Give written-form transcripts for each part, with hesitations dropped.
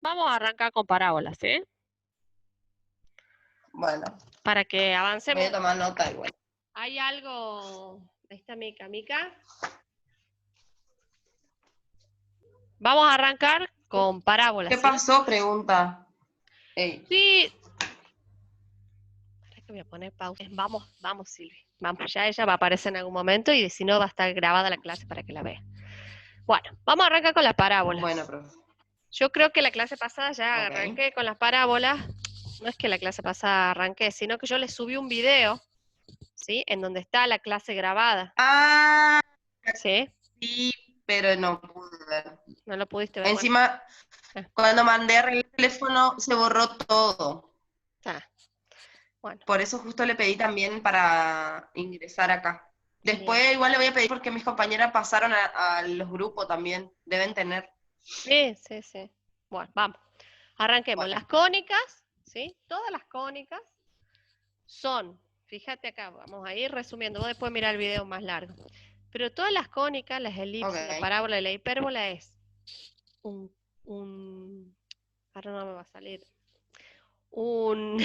Vamos a arrancar con parábolas, ¿sí? Bueno, Para que voy avancemos. a tomar nota igual. ¿Hay algo? Ahí está Mica. Mica. Vamos a arrancar con parábolas, ¿Qué ¿sí? pasó? Pregunta. Ey. Sí. Espera que voy a poner pausa. Vamos, Silvi. Vamos, ya ella va a aparecer en algún momento y si no va a estar grabada la clase para que la vea. Bueno, vamos a arrancar con las parábolas. Bueno, profe. Yo creo que la clase pasada ya Ok. arranqué con las parábolas. No es que la clase pasada arranqué, sino que yo les subí un video, ¿sí? En donde está la clase grabada, Ah, ¿sí? sí, pero no pude ver. ¿No lo pudiste ver? Bueno, Encima, cuando mandé a arreglar el teléfono, se borró todo. está. Bueno, Por eso justo le pedí también para ingresar acá. bien. Después igual le voy a pedir porque mis compañeras pasaron a los grupos también. Deben tener. Sí, sí, sí. Bueno, vamos. Arranquemos. Bueno, Las cónicas, ¿sí? Todas las cónicas son, fíjate acá, vamos a ir resumiendo, vos después mirar el video más largo. Pero todas las cónicas, las elipses, la ok. parábola y la hipérbola es un, ahora no me va a salir, un,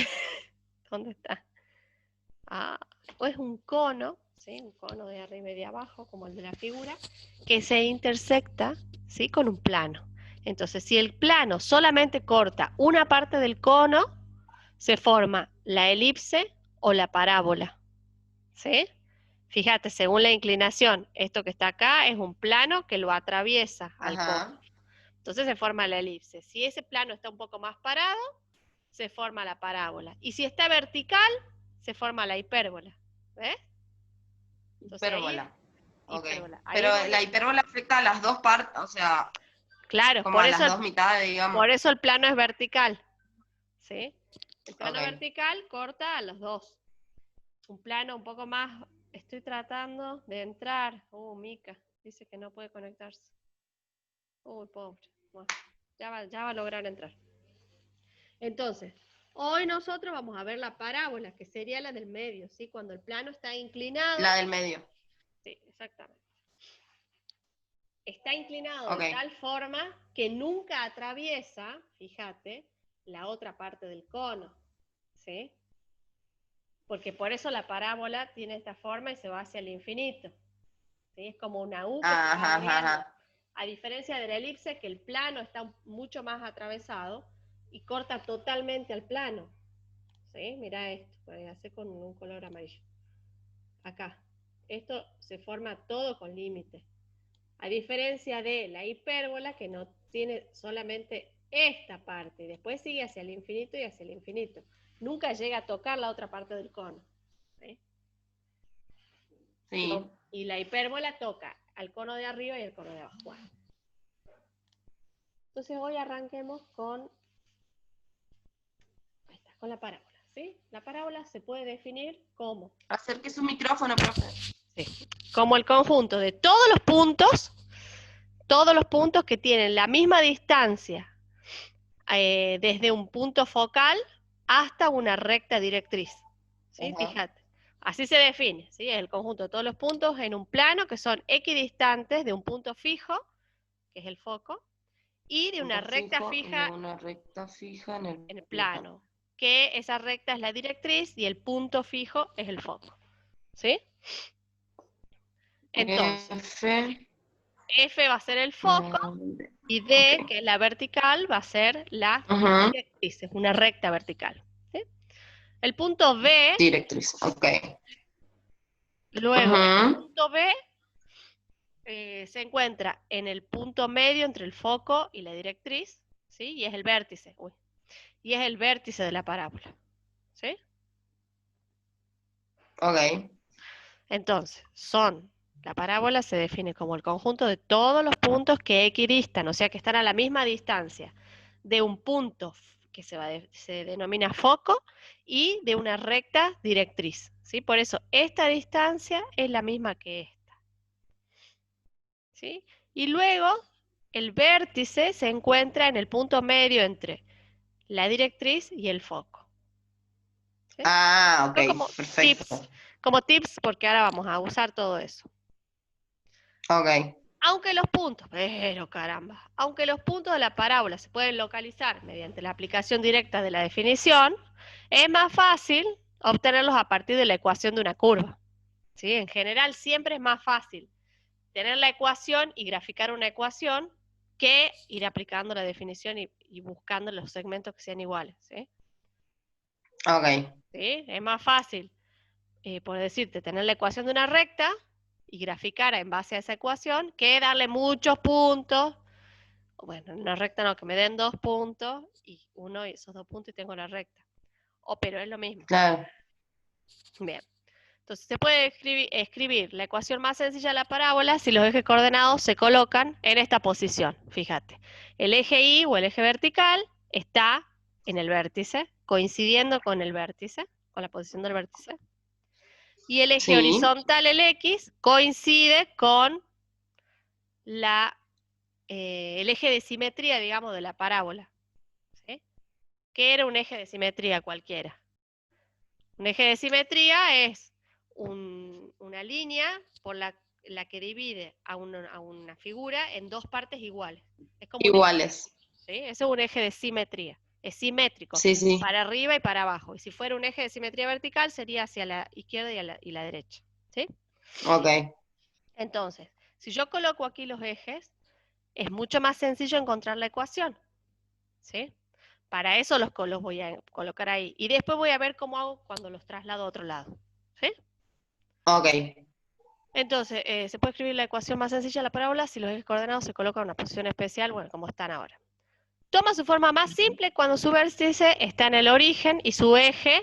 ¿dónde está? Ah, o es un cono, ¿sí? Un cono de arriba y de abajo, como el de la figura, que se intersecta, ¿sí? Con un plano. Entonces, si el plano solamente corta una parte del cono, se forma la elipse o la parábola, ¿sí? Fíjate, según la inclinación, esto que está acá es un plano que lo atraviesa al cono. Ajá. Entonces se forma la elipse. Si ese plano está un poco más parado, se forma la parábola. Y si está vertical, se forma la hipérbola. ¿Ves? Entonces ahí, Hipérbola. Ok. hipérbola. Ahí Pero vos la hipérbola afecta a las dos partes, o sea, claro, como a las dos mitades, digamos. por eso el plano es vertical. ¿Sí? El plano Ok. vertical corta a los dos. Un plano un poco más. Estoy tratando de entrar. Mica, dice que no puede conectarse. Pobre. Bueno, ya va a lograr entrar. Entonces, hoy nosotros vamos a ver la parábola, que sería la del medio, ¿sí? Cuando el plano está inclinado. La del medio. Sí, exactamente. Está inclinado Ok. de tal forma que nunca atraviesa, fíjate, la otra parte del cono, ¿sí? Porque por eso la parábola tiene esta forma y se va hacia el infinito, ¿sí? Es como una U que se va Ajá, ajá, abriendo. ajá. A diferencia de la elipse, que el plano está mucho más atravesado y corta totalmente al plano, ¿sí? Mira esto, voy a hacer con un color amarillo. Acá. Esto se forma todo con límite. A diferencia de la hipérbola, que no tiene solamente esta parte, después sigue hacia el infinito y hacia el infinito. Nunca llega a tocar la otra parte del cono. ¿Sí? Sí. Y la hipérbola toca al cono de arriba y al cono de abajo. Bueno. Entonces hoy arranquemos con la parábola. ¿Sí? La parábola se puede definir como... Acerque su micrófono, profe. Sí, como el conjunto de todos los puntos que tienen la misma distancia desde un punto focal hasta una recta directriz. ¿Sí? Fíjate. Así se define, ¿sí? Es el conjunto de todos los puntos en un plano que son equidistantes de un punto fijo, que es el foco, y de una recta fija En el en el plano. plano, que esa recta es la directriz y el punto fijo es el foco. ¿Sí? Entonces, F va a ser el foco y D, que es la vertical, va a ser la directriz, es una recta vertical. ¿Sí? El punto B, Directriz, ok. luego, el punto B se encuentra en el punto medio entre el foco y la directriz, ¿sí? Y es el vértice, y es el vértice de la parábola, ¿sí? Ok. Entonces, la parábola se define como el conjunto de todos los puntos que equidistan, o sea, que están a la misma distancia de un punto que se denomina foco y de una recta directriz, ¿sí? Por eso, esta distancia es la misma que esta, ¿sí? Y luego, el vértice se encuentra en el punto medio entre la directriz y el foco. ¿Sí? Ah, Son ok, perfecto. como tips, porque ahora vamos a usar todo eso. Ok. Aunque los puntos, pero caramba, aunque los puntos de la parábola se pueden localizar mediante la aplicación directa de la definición, es más fácil obtenerlos a partir de la ecuación de una curva. ¿Sí? En general siempre es más fácil tener la ecuación y graficar una ecuación que ir aplicando la definición y buscando los segmentos que sean iguales. ¿Sí? Ok. ¿Sí? Es más fácil, por decirte, tener la ecuación de una recta y graficar en base a esa ecuación que darle muchos puntos. Bueno, en una recta no, que me den 2 puntos y uno y esos 2 puntos y tengo la recta. Pero es lo mismo. Claro. Bien. Entonces se puede escribir la ecuación más sencilla de la parábola si los ejes coordenados se colocan en esta posición. Fíjate, el eje Y o el eje vertical está en el vértice, coincidiendo con el vértice, con la posición del vértice. Y el eje Sí. horizontal, el X, coincide con el eje de simetría, digamos, de la parábola. ¿Sí? Que era un eje de simetría cualquiera. Un eje de simetría es una línea por la que divide a una figura en dos partes iguales. Es como Iguales. ¿sí? Eso es un eje de simetría. Es simétrico, Sí, sí. para arriba y para abajo. Y si fuera un eje de simetría vertical, sería hacia la izquierda y la derecha. ¿Sí? Ok. Entonces, si yo coloco aquí los ejes, es mucho más sencillo encontrar la ecuación. ¿Sí? Para eso los voy a colocar ahí. Y después voy a ver cómo hago cuando los traslado a otro lado. ¿Sí? Ok. Entonces, se puede escribir la ecuación más sencilla de la parábola si los ejes coordenados se colocan en una posición especial, bueno, como están ahora. Toma su forma más simple cuando su vértice está en el origen y su eje,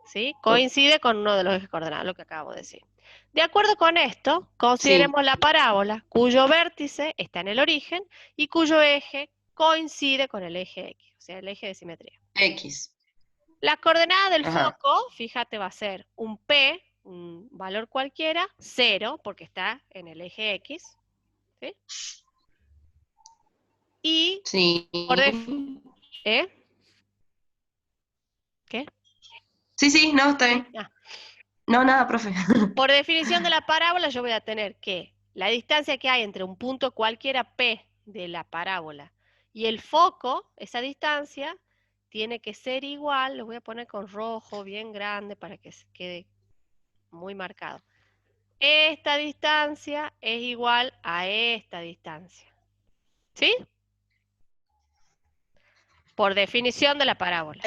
¿sí?, coincide con uno de los ejes coordenados, lo que acabo de decir. De acuerdo con esto, consideremos Sí. la parábola cuyo vértice está en el origen y cuyo eje coincide con el eje X, o sea, el eje de simetría. X. La coordenada del Ajá. foco, fíjate, va a ser un P, un valor cualquiera, 0, porque está en el eje X, ¿sí? Y Sí. por ¿eh? ¿Qué? Sí, sí, no, está bien. Ah. No, nada, profe. Por definición de la parábola, yo voy a tener que la distancia que hay entre un punto cualquiera P de la parábola y el foco, esa distancia, tiene que ser igual, lo voy a poner con rojo bien grande para que se quede muy marcado. Esta distancia es igual a esta distancia. ¿Sí? Por definición de la parábola.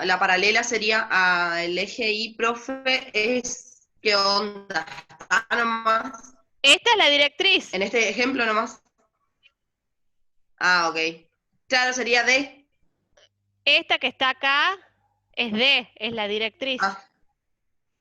La paralela sería al eje Y, profe, es, ¿qué onda? ¿Está nomás? Esta es la directriz. En este ejemplo nomás. Ah, ok. Claro, sería D. Esta que está acá es D, es la directriz. Ah,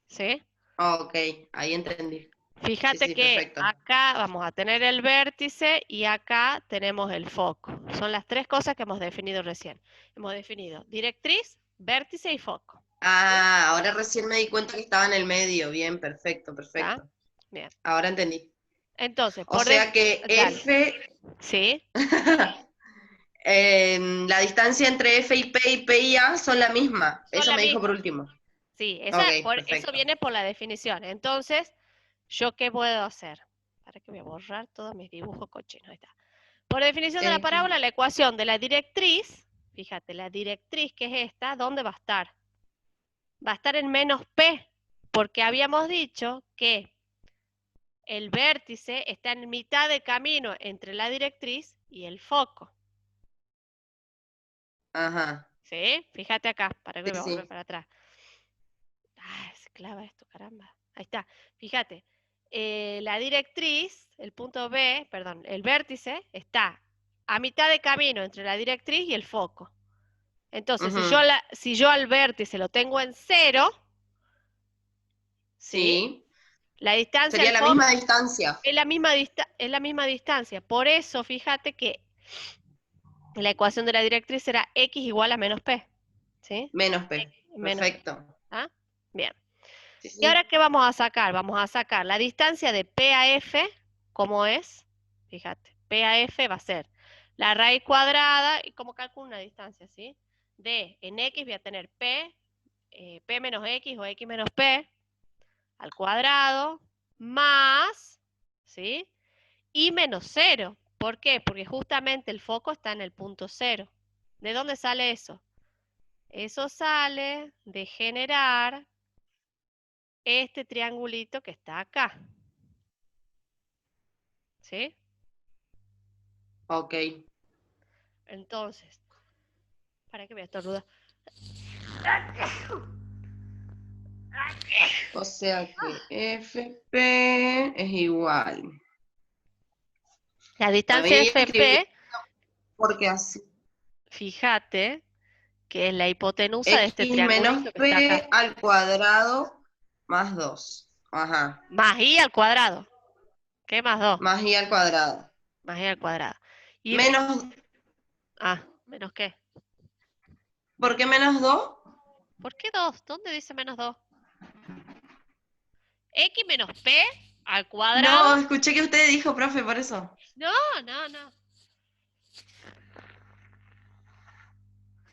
¿Sí? ok, ahí entendí. Sí, Fíjate sí, que perfecto. acá vamos a tener el vértice y acá tenemos el foco. Son las tres cosas que hemos definido recién. Hemos definido directriz, vértice y foco. Ah, ahora recién me di cuenta que estaba en el medio. Bien, perfecto, ¿Está? perfecto. Bien. Ahora entendí. Entonces, O sea que dale. F, ¿Sí? la distancia entre F y P y A son la misma. Son Eso la me dijo por misma. último. Sí, Ok, eso perfecto. viene por la definición. Entonces, ¿yo qué puedo hacer? Para que voy a borrar todos mis dibujos cochinos. Ahí está. Por definición de la X. parábola, la ecuación de la directriz, fíjate, la directriz que es esta, ¿dónde va a estar? Va a estar en menos P, porque habíamos dicho que el vértice está en mitad de camino entre la directriz y el foco. Ajá. ¿Sí? Fíjate acá, para que Sí, voy a volver sí. para atrás. Ah, se clava esto, caramba. Ahí está. Fíjate, la directriz, el punto B, perdón, el vértice está a mitad de camino entre la directriz y el foco. Entonces, Ujú. si yo al vértice lo tengo en 0, ¿sí? Sí. La distancia Sería al la foco misma distancia. es la misma distancia. Por eso, fíjate que la ecuación de la directriz será x igual a menos p. ¿Sí? Menos P. Menos p. Perfecto. ¿Ah? Bien. Sí, ¿Y ahora sí. qué vamos a sacar? Vamos a sacar la distancia de P a F, ¿cómo es? Fíjate, P a F va a ser la raíz cuadrada, y como calculo una distancia, ¿sí? De, en X voy a tener P, P menos X o X menos P, al cuadrado más, ¿sí? Y menos 0. ¿Por qué? Porque justamente el foco está en el punto 0. ¿De dónde sale eso? Eso sale de generar este triangulito que está acá. ¿Sí? Ok. Entonces, ¿para qué voy a estornudar? O sea que FP es igual. La distancia Había escribir FP, porque así. fíjate que es la hipotenusa de este X menos triangulito que está acá. P al cuadrado más 2. Ajá. Más I al cuadrado. ¿Qué más 2? Más I al cuadrado. Más I al cuadrado. Y de... Menos, Ah, ¿menos qué? ¿por qué menos 2? ¿Por qué 2? ¿Dónde dice menos 2? X menos P al cuadrado. No, escuché que usted dijo, profe, por eso. No, no, no.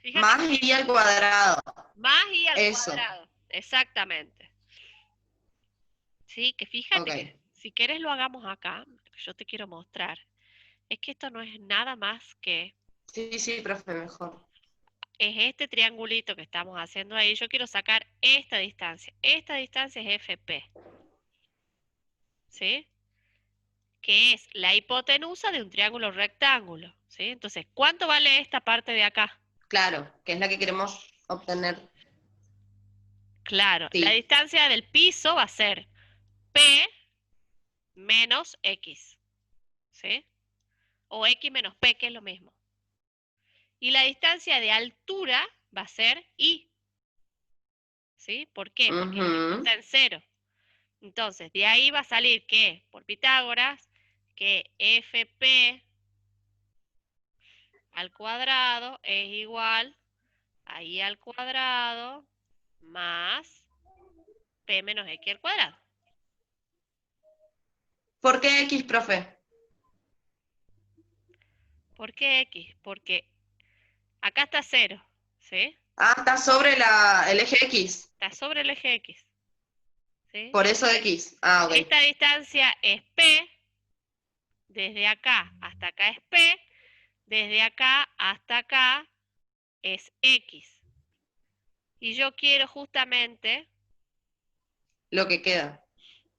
Fíjate Más que I al cuadrado. más I al Eso. cuadrado. Exactamente. Sí, que Ok. fíjate que si quieres lo hagamos acá, lo que yo te quiero mostrar, es que esto no es nada más que Sí, sí, profe, mejor. es este triangulito que estamos haciendo ahí. Yo quiero sacar esta distancia. Esta distancia es FP, ¿sí? Que es la hipotenusa de un triángulo rectángulo, ¿sí? Entonces, ¿cuánto vale esta parte de acá? Claro, que es la que queremos obtener. Claro, la Sí. distancia del piso va a ser P menos X, ¿sí? O X menos P, que es lo mismo. Y la distancia de altura va a ser I, ¿sí? ¿Por qué? Porque el piso Ujú. está en 0. Entonces, de ahí va a salir que, por Pitágoras, que FP al cuadrado es igual a I al cuadrado más P menos X al cuadrado. ¿Por qué X, profe? ¿Por qué X? Porque acá está 0, ¿sí? Ah, está sobre el eje X. Está sobre el eje X, ¿sí? Por eso X. Ah, ok. Esta distancia es P, desde acá hasta acá es P, desde acá hasta acá es X. Y yo quiero justamente, Lo que queda.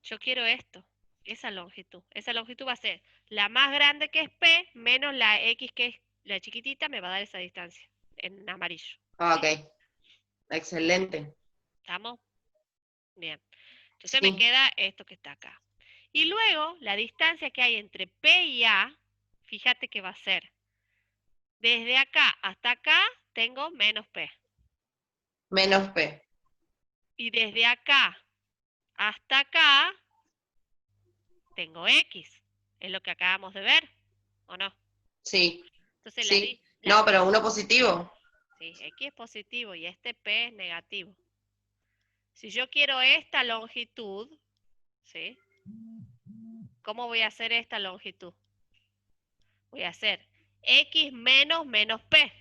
yo quiero esto, esa longitud. Esa longitud va a ser la más grande que es P menos la X que es la chiquitita, me va a dar esa distancia en amarillo. Ah, ¿Sí? ok. Excelente. ¿Estamos? Bien. Entonces me Sí. queda esto que está acá. Y luego la distancia que hay entre P y A, fíjate que va a ser, desde acá hasta acá tengo menos P. Menos P. Y desde acá hasta acá tengo X. Es lo que acabamos de ver, ¿o no? Sí. Entonces Sí. No, pero uno positivo. sí, X es positivo y este P es negativo. Si yo quiero esta longitud, ¿sí? ¿Cómo voy a hacer esta longitud? Voy a hacer X menos menos P.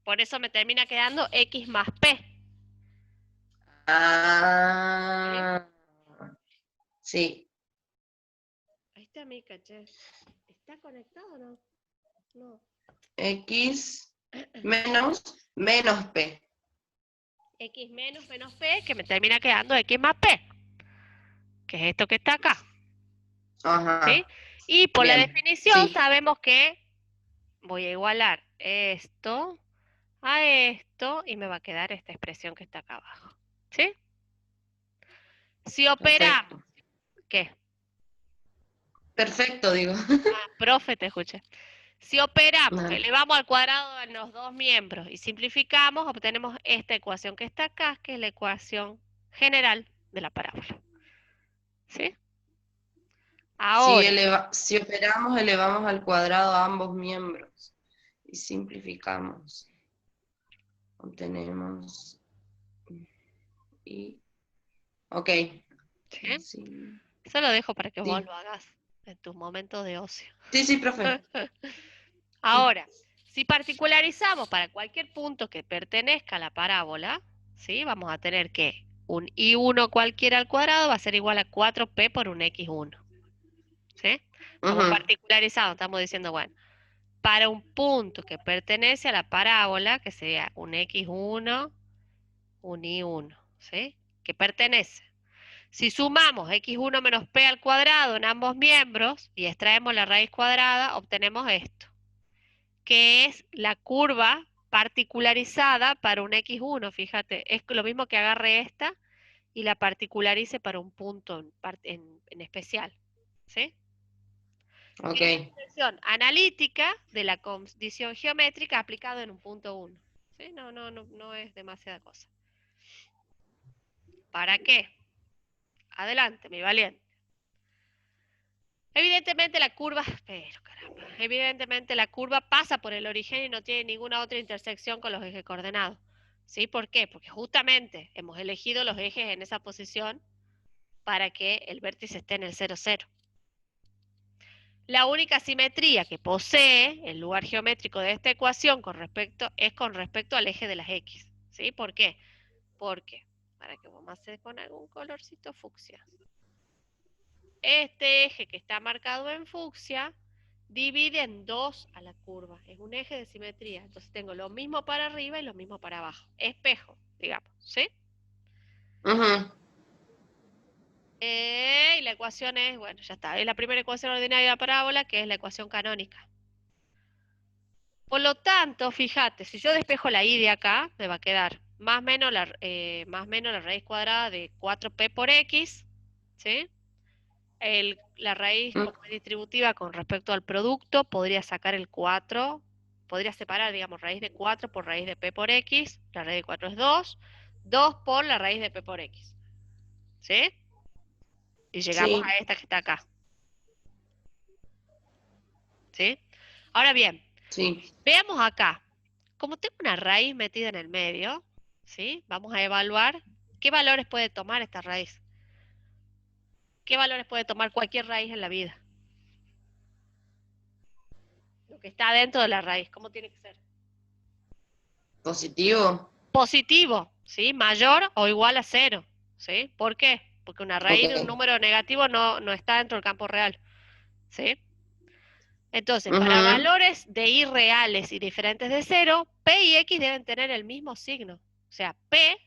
Por eso me termina quedando X más P. ¿Sí? Ah. Sí. Ahí está mi caché. ¿Está conectado o no? No. X menos P. X menos menos P, que me termina quedando X más P. Que es esto que está acá. ¿Sí? Ajá. Y por la Bien. definición Sí. sabemos que voy a igualar esto a esto y me va a quedar esta expresión que está acá abajo. ¿Sí? Si operamos, Perfecto. ¿qué? Perfecto, digo. Ah, profe, te escuché. Si operamos, Dale. elevamos al cuadrado en los dos miembros y simplificamos, obtenemos esta ecuación que está acá, que es la ecuación general de la parábola. ¿Sí? Ahora, Si operamos, elevamos al cuadrado a ambos miembros y simplificamos. Obtenemos y... Ok. ¿sí? Sí, Eso lo dejo para que vos sí, lo hagas en tus momentos de ocio. sí, sí, profe. Sí. Ahora, si particularizamos para cualquier punto que pertenezca a la parábola, ¿sí? Vamos a tener que un y1 cualquiera al cuadrado va a ser igual a 4p por un x1. ¿Sí? Estamos Ujú. particularizando, estamos diciendo, bueno, para un punto que pertenece a la parábola, que sería un x1, un y1, ¿sí? Que pertenece. Si sumamos x1 menos p al cuadrado en ambos miembros y extraemos la raíz cuadrada, obtenemos esto, que es la curva particularizada para un x1, fíjate, es lo mismo que agarre esta y la particularice para un punto en especial, ¿sí? Ok, Tiene una expresión analítica de la condición geométrica aplicada en un punto 1. ¿Sí? No es demasiada cosa. ¿Para qué? Adelante, mi valiente. Evidentemente la curva, pero caramba, evidentemente la curva pasa por el origen y no tiene ninguna otra intersección con los ejes coordenados. ¿Sí? ¿Por qué? Porque justamente hemos elegido los ejes en esa posición para que el vértice esté en el 0, 0. La única simetría que posee el lugar geométrico de esta ecuación es con respecto al eje de las X. ¿Sí? ¿Por qué? Porque, para que vamos a hacer con algún colorcito fucsia. Este eje que está marcado en fucsia divide en dos a la curva. Es un eje de simetría. Entonces tengo lo mismo para arriba y lo mismo para abajo. Espejo, digamos. ¿Sí? ujú. Y la ecuación es, bueno, ya está. Es la primera ecuación ordinaria de la parábola, que es la ecuación canónica. Por lo tanto, fíjate, si yo despejo la y de acá, me va a quedar más o menos la raíz cuadrada de 4p por x, ¿sí? La raíz Mm. como es distributiva con respecto al producto, podría sacar el 4, podría separar, digamos, raíz de 4 por raíz de p por x, la raíz de 4 es 2, 2 por la raíz de p por x, ¿sí? Y llegamos a Sí, esta que está acá, ¿sí? Ahora bien, sí. veamos acá. Como tengo una raíz metida en el medio, ¿sí? Vamos a evaluar qué valores puede tomar esta raíz. ¿Qué valores puede tomar cualquier raíz en la vida? Lo que está dentro de la raíz, ¿cómo tiene que ser? Positivo. Positivo, ¿sí? Mayor o igual a 0, ¿sí? ¿Por qué? Porque una Ok. raíz de un número negativo no está dentro del campo real, ¿sí? Entonces, para Ujú. valores de y reales y diferentes de 0, P y X deben tener el mismo signo. O sea, P,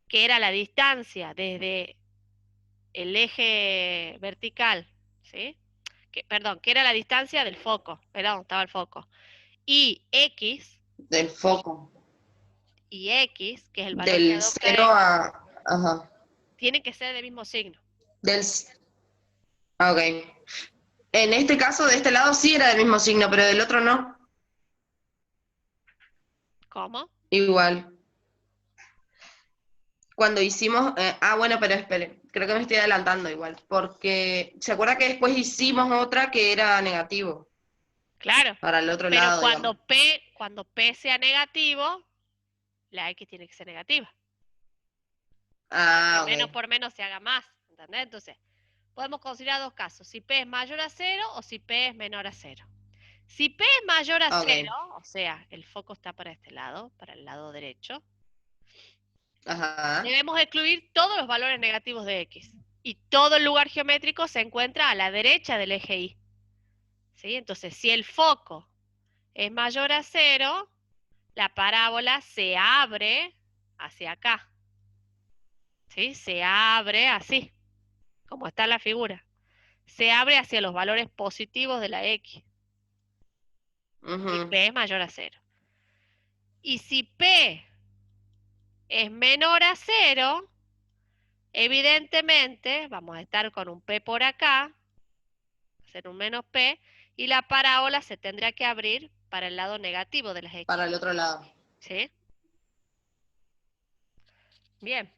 que era la distancia desde el eje vertical, ¿sí? Perdón, que era la distancia del foco, era donde estaba el foco. Y Del foco. X, que es el valor que Del adopta cero X, a... Ajá. tienen que ser del mismo signo. Del... Ok. En este caso, de este lado sí era del mismo signo, pero del otro no. ¿Cómo? Igual. Cuando hicimos... bueno, pero espere. Creo que me estoy adelantando igual. Porque... ¿Se acuerda que después hicimos otra que era negativo? Claro, Para el otro pero lado, digamos. cuando P sea negativo, la X tiene que ser negativa. Para que Ah, menos ok. por menos se haga más, ¿entendés? Entonces, podemos considerar dos casos, si P es mayor a 0 o si P es menor a 0. Si P es mayor a 0, Ok. o sea, el foco está para este lado, para el lado derecho, Ajá. debemos excluir todos los valores negativos de X. Y todo el lugar geométrico se encuentra a la derecha del eje Y. ¿Sí? Entonces, si el foco es mayor a 0, la parábola se abre hacia acá. ¿Sí? Se abre así, como está en la figura. Se abre hacia los valores positivos de la X. Si Ujú. P es mayor a 0. Y si P es menor a 0, evidentemente vamos a estar con un P por acá, hacer un menos P, y la parábola se tendría que abrir para el lado negativo de las X. Para el otro lado. ¿Sí? Bien.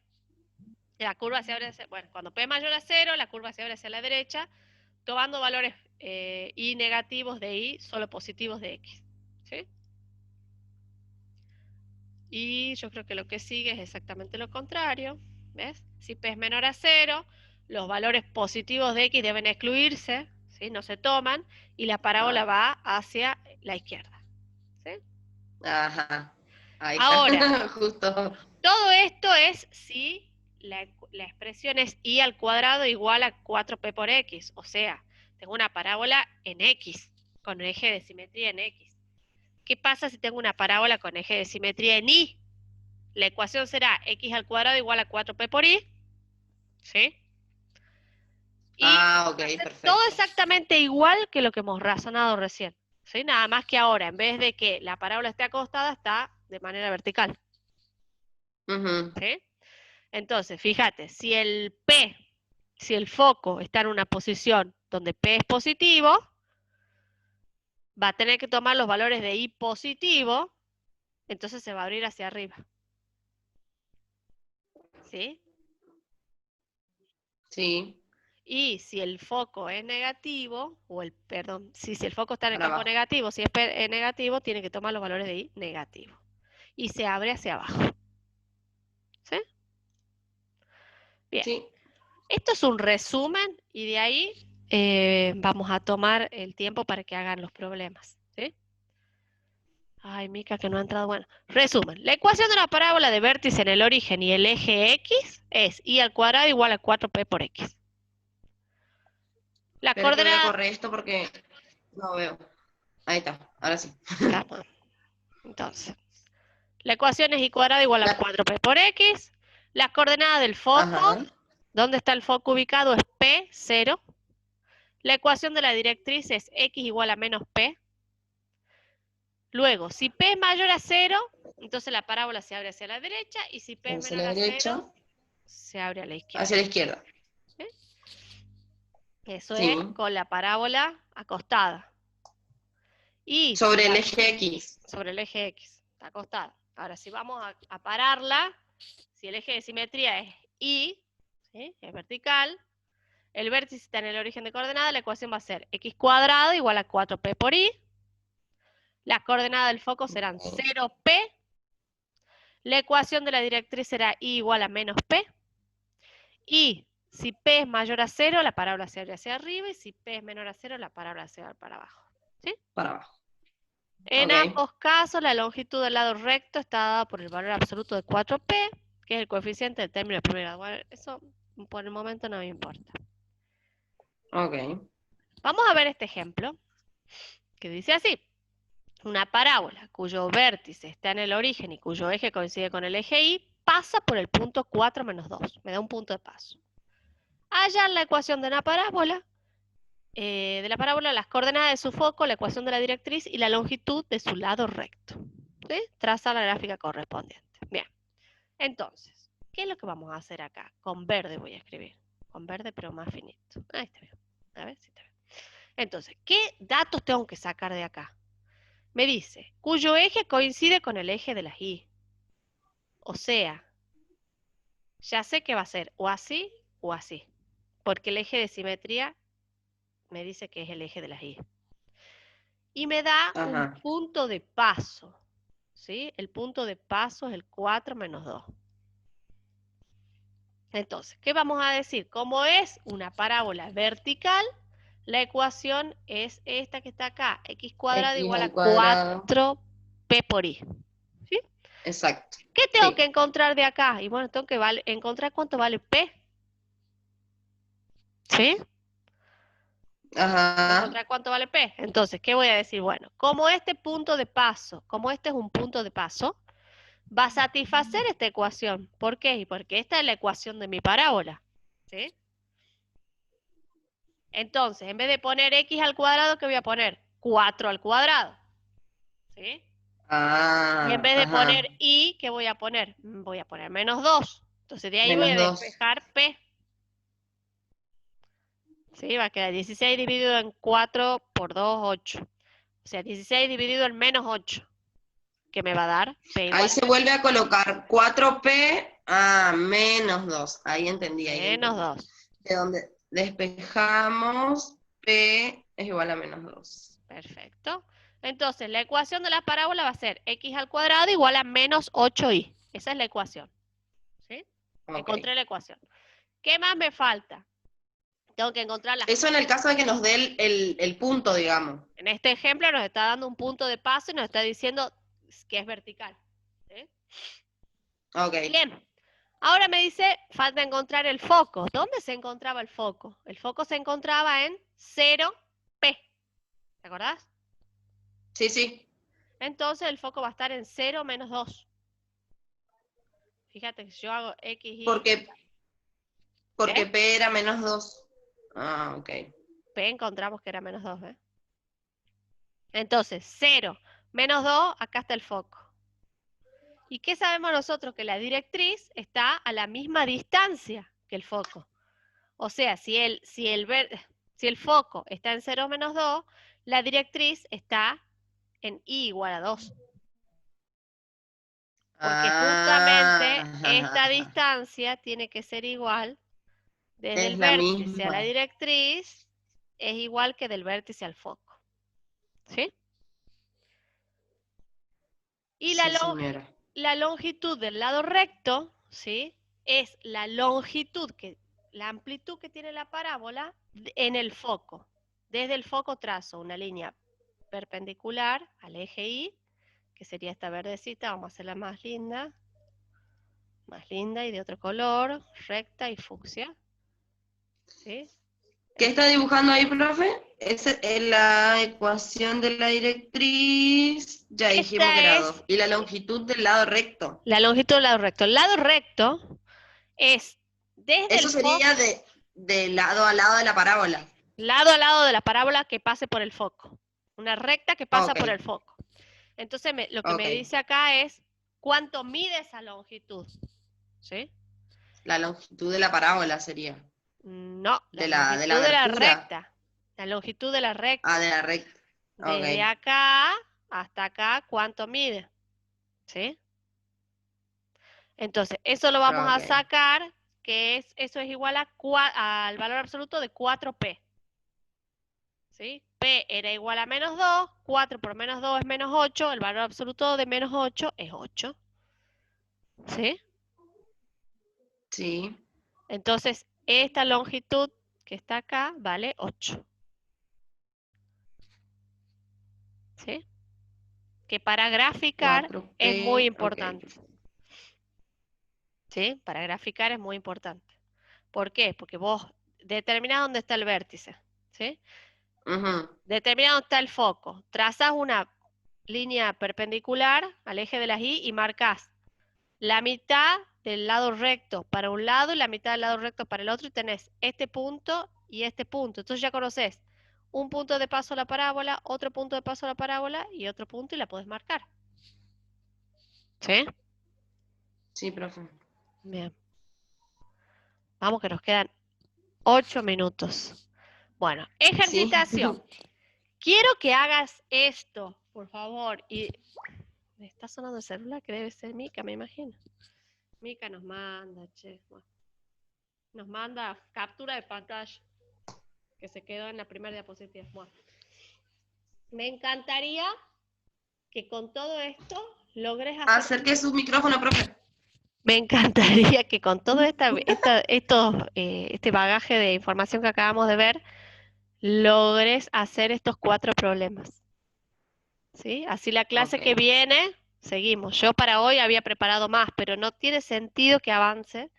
La curva se abre hacia, bueno, cuando P es mayor a 0, la curva se abre hacia la derecha, tomando valores y negativos de y, solo positivos de x. ¿Sí? Y yo creo que lo que sigue es exactamente lo contrario. ¿Ves? Si P es menor a 0, los valores positivos de x deben excluirse, ¿sí? No se toman, y la parábola Ah, va hacia la izquierda. ¿Sí? ajá. Ahí está. Ahora, Justo. todo esto es si la expresión es y al cuadrado igual a 4p por x. O sea, tengo una parábola en x, con eje de simetría en x. ¿Qué pasa si tengo una parábola con eje de simetría en y? La ecuación será x al cuadrado igual a 4p por y. ¿Sí? Y Ah, ok, va a ser todo perfecto. exactamente igual que lo que hemos razonado recién. ¿Sí? Nada más que ahora, en vez de que la parábola esté acostada, está de manera vertical. Ujú. ¿Sí? Entonces, fíjate, si el foco está en una posición donde P es positivo, va a tener que tomar los valores de I positivo, entonces se va a abrir hacia arriba. ¿Sí? Sí, Y si el foco es negativo, perdón, si el foco está en el para campo abajo. negativo, si es negativo, tiene que tomar los valores de I negativo. Y se abre hacia abajo. ¿Sí? Bien. Sí. Esto es un resumen y de ahí vamos a tomar el tiempo para que hagan los problemas. ¿Sí? Ay, Mica, que no ha entrado. Bueno, resumen. La ecuación de una parábola de vértice en el origen y el eje X es y al cuadrado igual a 4p por X. La Espera que voy a coordenada... correr esto porque no veo. Ahí está, ahora sí. Vamos. Entonces, la ecuación es y cuadrado igual a La- 4p por X. Las coordenadas del foco, Ajá. ¿dónde está el foco ubicado? Es P, 0. La ecuación de la directriz es X igual a menos P. Luego, si P es mayor a 0, entonces la parábola se abre hacia la derecha, y si P es Hacia menor la a 0, derecha, se abre a la izquierda. hacia la izquierda. ¿Sí? Eso Sí. es con la parábola acostada. Y si Sobre el la, eje X. sobre el eje X, está acostada. Ahora, si vamos a pararla, si el eje de simetría es Y, ¿sí? Es vertical, el vértice está en el origen de coordenada, la ecuación va a ser x cuadrado igual a 4p por y. Las coordenadas del foco serán 0p. La ecuación de la directriz será y igual a menos p. Y si p es mayor a 0, la parábola se abre hacia arriba, y si p es menor a 0, la parábola se abre para abajo. ¿Sí? Para abajo. En Ok. ambos casos, la longitud del lado recto está dada por el valor absoluto de 4p, que es el coeficiente del término de primer grado. Bueno, eso por el momento no me importa. Ok. Vamos a ver este ejemplo, que dice así. Una parábola cuyo vértice está en el origen y cuyo eje coincide con el eje Y, pasa por el punto 4 menos 2. Me da un punto de paso. Hallar la ecuación de la parábola, las coordenadas de su foco, la ecuación de la directriz y la longitud de su lado recto. ¿Sí? Traza la gráfica correspondiente. Bien. Entonces, ¿qué es lo que vamos a hacer acá? Con verde voy a escribir. Con verde, pero más finito. Ahí está bien. A ver si está bien. Entonces, ¿qué datos tengo que sacar de acá? Me dice, cuyo eje coincide con el eje de las Y. O sea, ya sé que va a ser o así o así. Porque el eje de simetría me dice que es el eje de las Y. Y me da un Ajá. punto de paso. ¿Sí? El punto de paso es el 4 menos 2. Entonces, ¿qué vamos a decir? Como es una parábola vertical, la ecuación es esta que está acá. X cuadrado X igual a al cuadrado. 4p por y. ¿Sí? Exacto. ¿Qué tengo que Sí. encontrar de acá? Y bueno, tengo que encontrar cuánto vale p. ¿Sí? Ajá. Encontrar cuánto vale p. Entonces, ¿qué voy a decir? Bueno, como este es un punto de paso, va a satisfacer esta ecuación. ¿Por qué? Porque esta es la ecuación de mi parábola. ¿Sí? Entonces, en vez de poner x al cuadrado, ¿qué voy a poner? 4 al cuadrado. ¿Sí? Y en Ah, vez de poner ajá. y, ¿qué voy a poner? Voy a poner menos 2. Entonces, de ahí voy Menos a 2. despejar p. ¿Sí? Va a quedar 16 dividido en 4 por 2, 8. O sea, 16 dividido en menos 8. Que me va a dar p Ahí igual a se vuelve a colocar 4p a menos 2. Ahí entendí, ahí menos entendí. 2. De donde despejamos, p es igual a menos 2. Perfecto. Entonces, la ecuación de la parábola va a ser x al cuadrado igual a menos 8y. Esa es la ecuación. ¿Sí? Ok. Encontré la ecuación. ¿Qué más me falta? Tengo que encontrar las... Eso en el caso de que nos dé el punto, digamos. En este ejemplo nos está dando un punto de paso y nos está diciendo que es vertical. ¿Sí? Ok. Bien. Ahora me dice, falta encontrar el foco. ¿Dónde se encontraba el foco? El foco se encontraba en 0P. ¿Te acordás? Sí, sí. Entonces el foco va a estar en 0 menos 2. Fíjate que si yo hago X, Y, Porque ¿qué? P era menos 2. Ah, ok. P encontramos que era menos 2, ¿eh? Entonces, 0 menos 2, acá está el foco. ¿Y qué sabemos nosotros? Que la directriz está a la misma distancia que el foco. O sea, si el foco está en 0 menos 2, la directriz está en I igual a 2. Porque justamente esta Ah, distancia tiene que ser igual desde el es la vértice a la misma. directriz, es igual que del vértice al foco. ¿Sí? Y Sí, señora. la longitud del lado recto, ¿sí? Es la longitud, la amplitud que tiene la parábola en el foco. Desde el foco trazo una línea perpendicular al eje Y, que sería esta verdecita, vamos a hacerla más linda y de otro color, recta y fucsia. ¿Sí? ¿Qué está dibujando ahí, profe? Es la ecuación de la directriz. Ya dijimos que Esta era es 2. Y la longitud del lado recto. la longitud del lado recto. El lado recto es desde Eso el foco, sería de lado a lado de la parábola. lado a lado de la parábola que pase por el foco. Una recta que pasa Ok, por el foco. Entonces lo que ok. me dice acá es cuánto mide esa longitud. ¿Sí? La longitud de la parábola sería. No, la De la longitud de la abertura. recta. La longitud de la Ah, recta. de la recta. Desde Ok, acá hasta acá, ¿cuánto mide? ¿Sí? Entonces, eso lo vamos a ok. sacar, eso es igual al valor absoluto de 4P. ¿Sí? P era igual a menos 2, 4 por menos 2 es menos 8, el valor absoluto de menos 8 es 8. ¿Sí? Sí. Entonces, esta longitud que está acá vale 8. ¿Sí? Que para graficar Cuatro es muy p Ok. importante. ¿Sí? Para graficar es muy importante. ¿Por qué? Porque vos determinás dónde está el vértice. ¿Sí? Ujú. Determinás dónde está el foco. Trazas una línea perpendicular al eje de las Y y marcas la mitad del lado recto para un lado y la mitad del lado recto para el otro y tenés este punto y este punto. Entonces ya conoces un punto de paso a la parábola, otro punto de paso a la parábola y otro punto y la podés marcar. ¿Sí? Sí, profe. Bien. Vamos que nos quedan 8 minutos. Bueno, Sí. ejercitación. Quiero que hagas esto, por favor. Y me está sonando el celular, que debe ser Mica, me imagino. Mica nos manda, che. Bueno, nos manda captura de pantalla, que se quedó en la primera diapositiva. Bueno, me encantaría que con todo esto logres hacer. Acerque su micrófono, profe. Me encantaría que con todo este bagaje de información que acabamos de ver, logres hacer estos 4 problemas. ¿Sí? Así la clase Ok, que viene, seguimos. Yo para hoy había preparado más, pero no tiene sentido que avance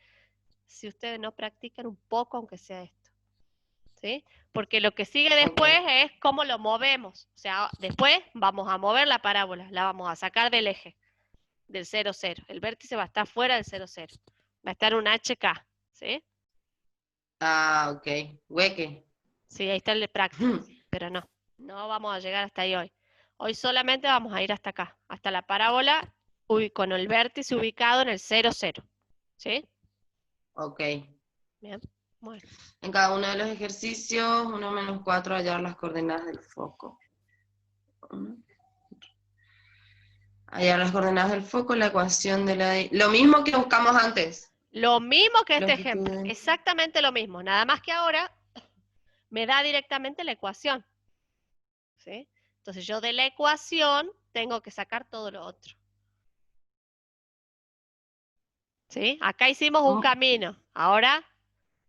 si ustedes no practican un poco, aunque sea esto. ¿Sí? Porque lo que sigue ok, después es cómo lo movemos. O sea, después vamos a mover la parábola, la vamos a sacar del eje, del 0, 0. El vértice va a estar fuera del 0, 0. Va a estar un HK. ¿Sí? Ah, ok. Hueque. Sí, ahí está el de práctica. Pero no vamos a llegar hasta ahí hoy. Hoy solamente vamos a ir hasta acá, hasta la parábola con el vértice ubicado en el 0, 0. ¿Sí? Ok. Bien. Bueno. En cada uno de los ejercicios, 1 - 4, hallar las coordenadas del foco. Hallar las coordenadas del foco, la ecuación de la... Lo mismo que buscamos antes. Lo mismo que este Longitud ejemplo, de... exactamente lo mismo, nada más que ahora me da directamente la ecuación. ¿Sí? Entonces yo de la ecuación tengo que sacar todo lo otro. ¿Sí? Acá hicimos un camino, ahora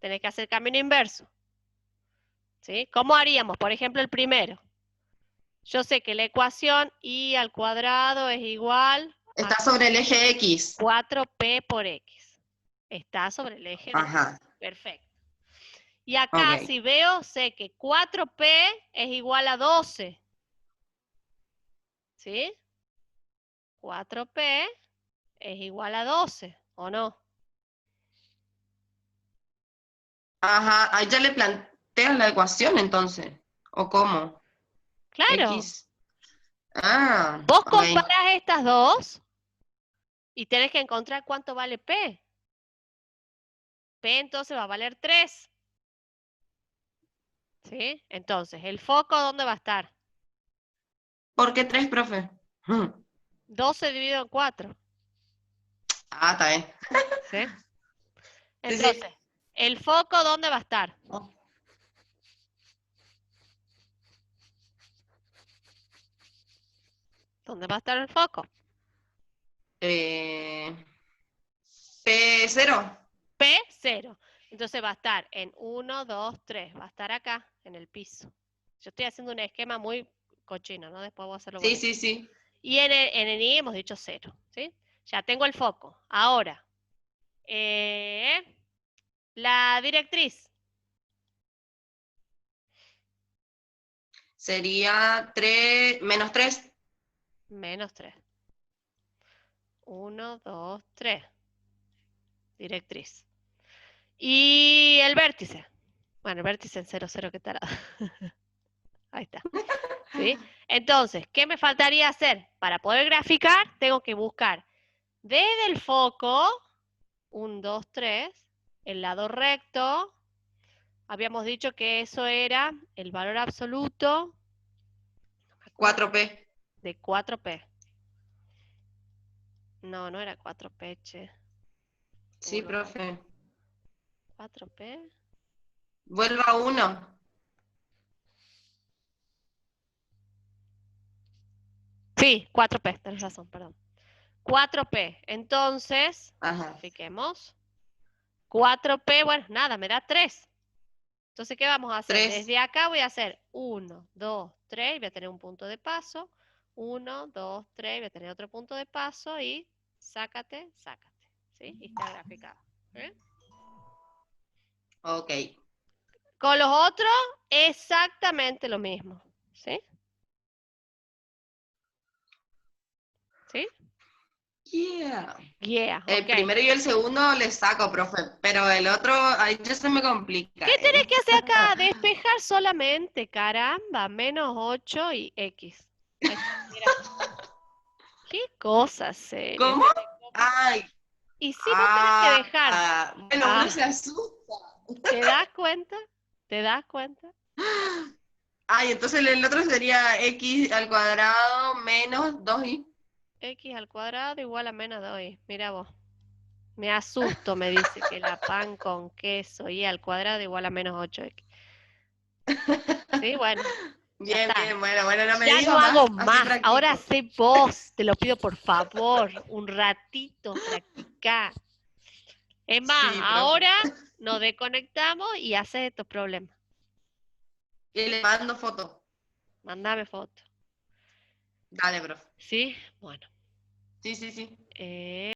tenés que hacer camino inverso. ¿Sí? ¿Cómo haríamos? Por ejemplo, el primero. Yo sé que la ecuación y al cuadrado es igual a Está sobre el eje X. 4p por x. Está sobre el eje. Ajá, Perfecto. Y acá, ok. si veo, sé que 4P es igual a 12. ¿Sí? 4P es igual a 12, ¿o no? Ajá, ahí ya le planteas la ecuación entonces. ¿O cómo? Claro. X. Ah, Vos ok. comparás estas dos y tenés que encontrar cuánto vale P. P entonces va a valer 3. ¿Sí? Entonces, ¿el foco dónde va a estar? ¿Por qué 3, profe? 12 dividido en 4. Ah, está bien. ¿Sí? Sí, sí. Entonces, ¿el foco dónde va a estar? ¿Dónde va a estar el foco? Eh, P0. P0. Entonces va a estar en 1, 2, 3. Va a estar acá, en el piso. Yo estoy haciendo un esquema muy cochino, ¿no? Después voy a hacerlo Sí, bonito. sí, sí. Y en el I hemos dicho 0, ¿sí? Ya tengo el foco. Ahora, la directriz. Sería 3, menos 3. Menos 3. 1, 2, 3. Directriz. Y el vértice. Bueno, el vértice en 0, 0, qué tarada. Ahí está. ¿Sí? Entonces, ¿qué me faltaría hacer? Para poder graficar, tengo que buscar desde el foco, 1, 2, 3, el lado recto. Habíamos dicho que eso era el valor absoluto, no me acuerdo, 4P. de 4P. No, no era 4P, che. Sí, Vuelvo a profe. 4P. Vuelva a 1. Sí, 4P, tenés razón, perdón. 4P. Entonces, Ajá. grafiquemos. 4P, bueno, nada, me da 3. Entonces, ¿qué vamos a hacer? 3. Desde acá voy a hacer 1, 2, 3, voy a tener un punto de paso. 1, 2, 3, voy a tener otro punto de paso y sácate, sácate. ¿Sí? Y está graficado. ¿Eh? Ok. Con los otros, exactamente lo mismo. ¿Sí? ¿Sí? Yeah. Yeah, El ok. primero y el segundo le saco, profe, pero el otro, ahí ya se me complica, ¿Qué tenés ¿eh? que hacer acá? Despejar solamente, caramba, menos 8 y X. Ahí está, mira. Qué cosa seria. ¿Cómo? Ay, Y sí, vos tenés que dejar. bueno, uno se Ah, asusta. ¿te das cuenta? ¿Te das cuenta? Ay, entonces el otro sería x al cuadrado menos 2y. X al cuadrado igual a menos 2y. Mira vos. Me asusto, me dice que la pan con queso y al cuadrado igual a menos 8x. Sí, bueno, ya Bien, está. bien, bueno, bueno, no me Ya no diga hago más, así más. Ahora practico. sé vos, te lo pido por favor, un ratito, practicar. Es más, Sí, profe. ahora nos desconectamos y haces estos problemas. Y le mando foto. Mándame foto. Dale, profe. ¿Sí? Bueno. Sí, sí, sí. Eh,